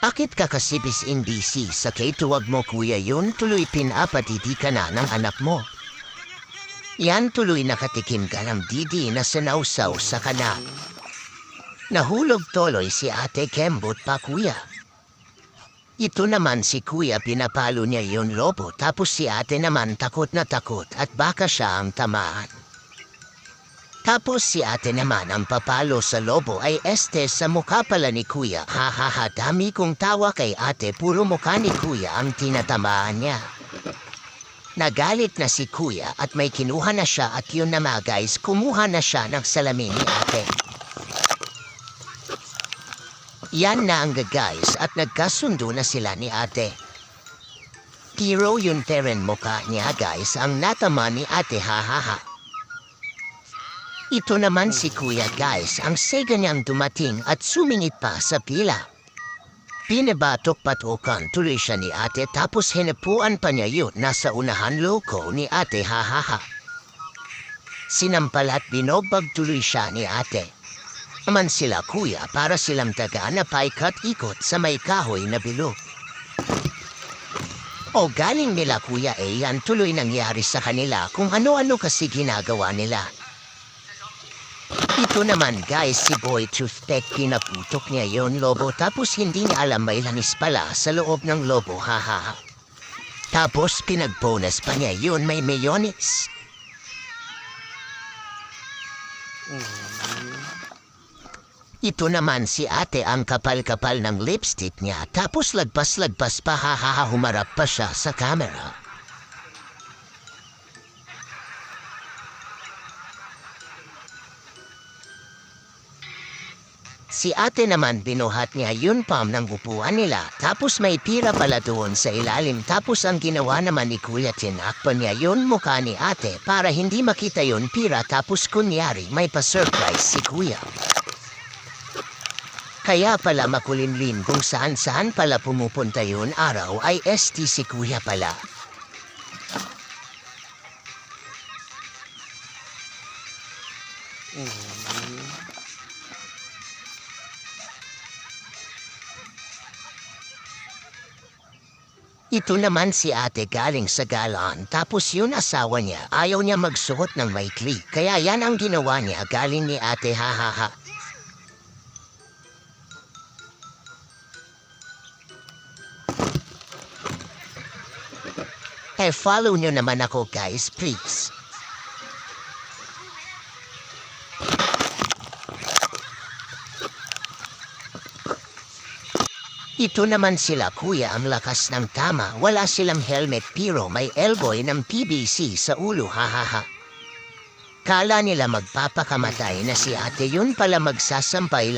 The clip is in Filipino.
Akit ka kasipis NBC sa tuwag mo kuya yun tuloy pinapatiti ka na ng anak mo. Yan tuloy nakatikim ka ng didi na sinausaw sa kana. Nahulog tuloy si ate kembot pa kuya. Ito naman si kuya pinapalo niya yun lobo tapos si ate naman takot na takot at baka siya ang tamaan. Tapos si ate naman ang papalo sa lobo ay sa mukha pala ni kuya. Hahaha dami kong tawa kay ate puro mukha ni kuya ang tinatamaan niya. Nagalit na si kuya at may kinuha na siya at yun na guys kumuha na siya ng salamin ni ate. Yan na ang guys at nagkasundo na sila ni ate. Tiro yung teren mukha niya guys ang natama ni ate hahaha. Ito naman si kuya guys ang sega niyang dumating at sumingit pa sa pila. Pinabatok-patokan tuloy siya ni ate tapos hinapuan pa niya yun nasa unahan loko ni ate hahaha. Sinampal at binogbag tuloy siya ni ate. Naman sila kuya para silang taga na paikat-ikot sa may kahoy na bilog. O galing nila kuya yan tuloy nangyari sa kanila kung ano-ano kasi ginagawa nila. Ito naman guys si Boy Toothpick pinaputok niya yon lobo tapos hindi niya alam may lanis pala sa loob ng lobo hahaha. Tapos pinagbonas pa niya yun may mayonnaise. Ito naman si ate ang kapal-kapal ng lipstick niya tapos lagpas-lagpas pa hahaha humarap pa siya sa camera. Si ate naman binuhat niya yun pam ng upuan nila tapos may pira pala doon sa ilalim tapos ang ginawa naman ni kuya tinakpan niya yun mukha ni ate para hindi makita yun pira tapos kunyari may pa-surprise si kuya. Kaya pala makulimlim kung saan-saan pala pumupunta yun araw ay si kuya pala. Ito naman si ate galing sa galaan tapos yun asawa niya ayaw niya magsuot ng maikli kaya yan ang ginawa niya galing ni ate hahaha. Follow nyo naman ako guys please. Ito naman sila kuya ang lakas ng tama. Wala silang helmet pero may elbow ng PVC sa ulo hahaha. Kala nila magpapakamatay na si ate yun pala magsasampay